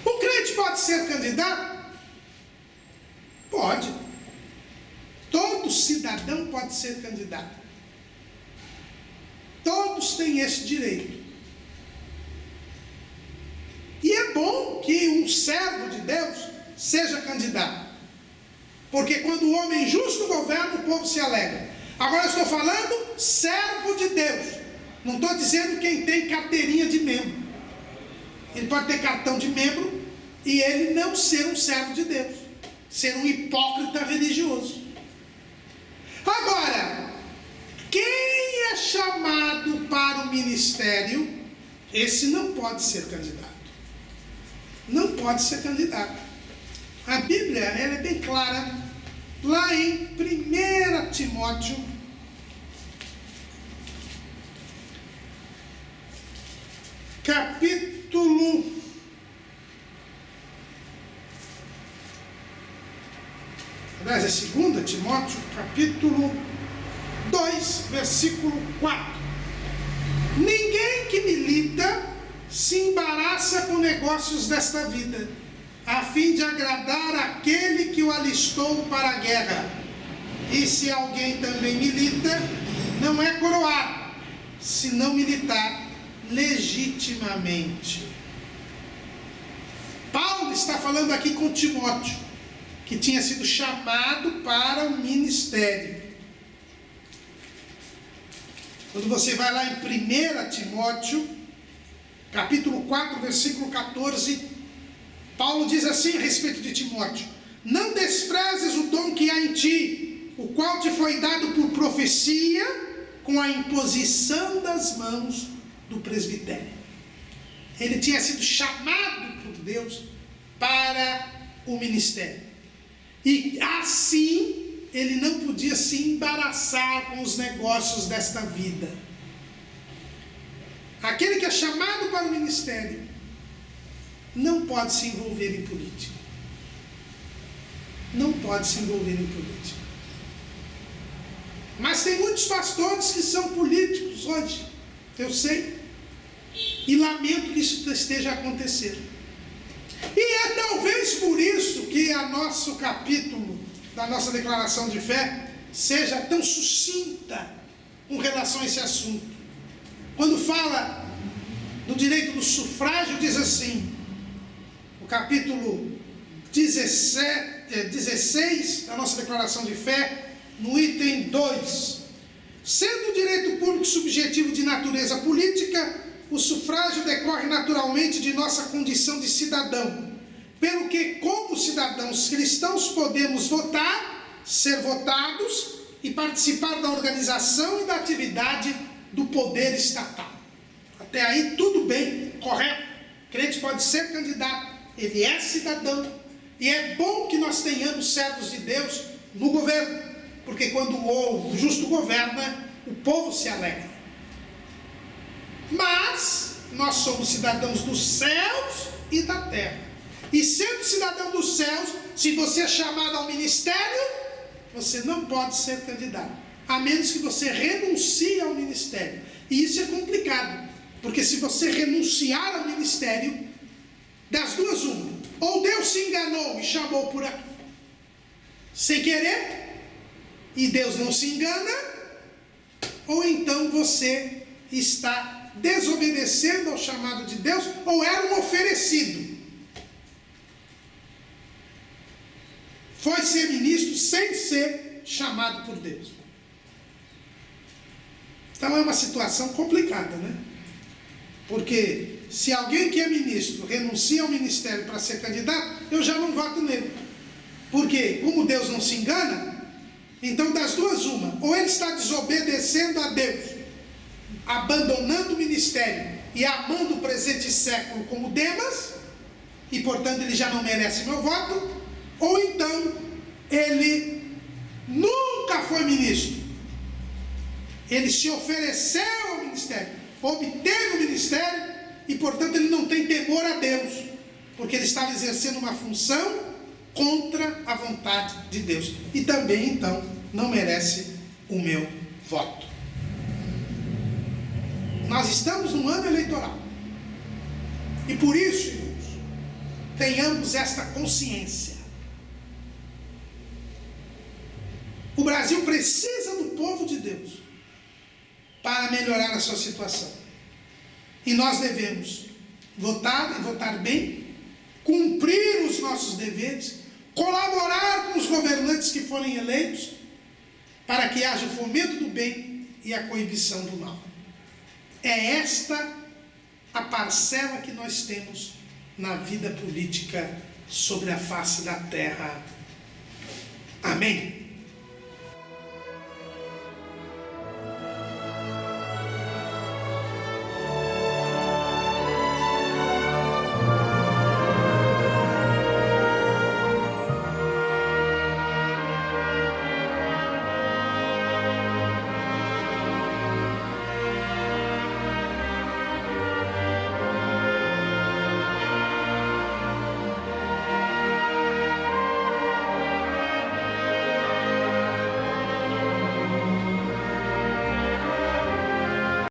O crente pode ser candidato? Pode. Todo cidadão pode ser candidato. Todos têm esse direito. E é bom que um servo de Deus seja candidato. Porque quando o homem justo governa, o povo se alegra. Agora eu estou falando servo de Deus. Não estou dizendo quem tem carteirinha de membro. Ele pode ter cartão de membro e ele não ser um servo de Deus. ser um hipócrita religioso. Agora, quem é chamado para o ministério, esse não pode ser candidato. Não pode ser candidato. A Bíblia, ela é bem clara, lá em 1 Timóteo, capítulo 2 Timóteo, capítulo 2, versículo 4. Ninguém que milita se embaraça com negócios desta vida, a fim de agradar aquele que o alistou para a guerra. E se alguém também milita, não é coroado, se não militar legitimamente. Paulo está falando aqui com Timóteo, que tinha sido chamado para o ministério. Quando você vai lá em 1 Timóteo, capítulo 4, versículo 14, Paulo diz assim a respeito de Timóteo: não desprezes o dom que há em ti, o qual te foi dado por profecia, com a imposição das mãos do presbitério. Ele tinha sido chamado por Deus para o ministério. E assim, ele não podia se embaraçar com os negócios desta vida. Aquele que é chamado para o ministério não pode se envolver em política. Não pode se envolver em política. Mas tem muitos pastores que são políticos hoje, eu sei, e lamento que isso esteja acontecendo. E é talvez por isso que o nosso capítulo da nossa declaração de fé seja tão sucinta com relação a esse assunto. Quando fala do direito do sufrágio, diz assim, o capítulo 16 da nossa declaração de fé, no item 2: sendo o direito público subjetivo de natureza política, o sufrágio decorre naturalmente de nossa condição de cidadão, pelo que, como cidadãos cristãos, podemos votar, ser votados e participar da organização e da atividade do poder estatal. Até aí tudo bem, correto. O crente pode ser candidato, ele é cidadão, e é bom que nós tenhamos servos de Deus no governo, porque quando o justo governa, o povo se alegra. Mas nós somos cidadãos dos céus e da terra. E sendo cidadão dos céus, se você é chamado ao ministério, você não pode ser candidato, a menos que você renuncie ao ministério. E isso é complicado, porque se você renunciar ao ministério, das duas uma: ou Deus se enganou e chamou por aqui sem querer, e Deus não se engana, ou então você está desobedecendo ao chamado de Deus, ou era um oferecido. Foi ser ministro sem ser chamado por Deus. Então é uma situação complicada, né? Porque se alguém que é ministro renuncia ao ministério para ser candidato, eu já não voto nele. Porque, como Deus não se engana, então das duas uma: ou ele está desobedecendo a Deus, abandonando o ministério e amando o presente século como Demas, e portanto ele já não merece meu voto, ou então ele nunca foi ministro, ele se ofereceu ao ministério, obteve o ministério, e portanto ele não tem temor a Deus, porque ele estava exercendo uma função contra a vontade de Deus, e também então não merece o meu voto. Nós estamos num ano eleitoral, e por isso, irmãos, tenhamos esta consciência. O Brasil precisa do povo de Deus para melhorar a sua situação, e nós devemos votar, e votar bem, cumprir os nossos deveres, colaborar com os governantes que forem eleitos, para que haja o fomento do bem e a coibição do mal. É esta a parcela que nós temos na vida política sobre a face da terra Amém.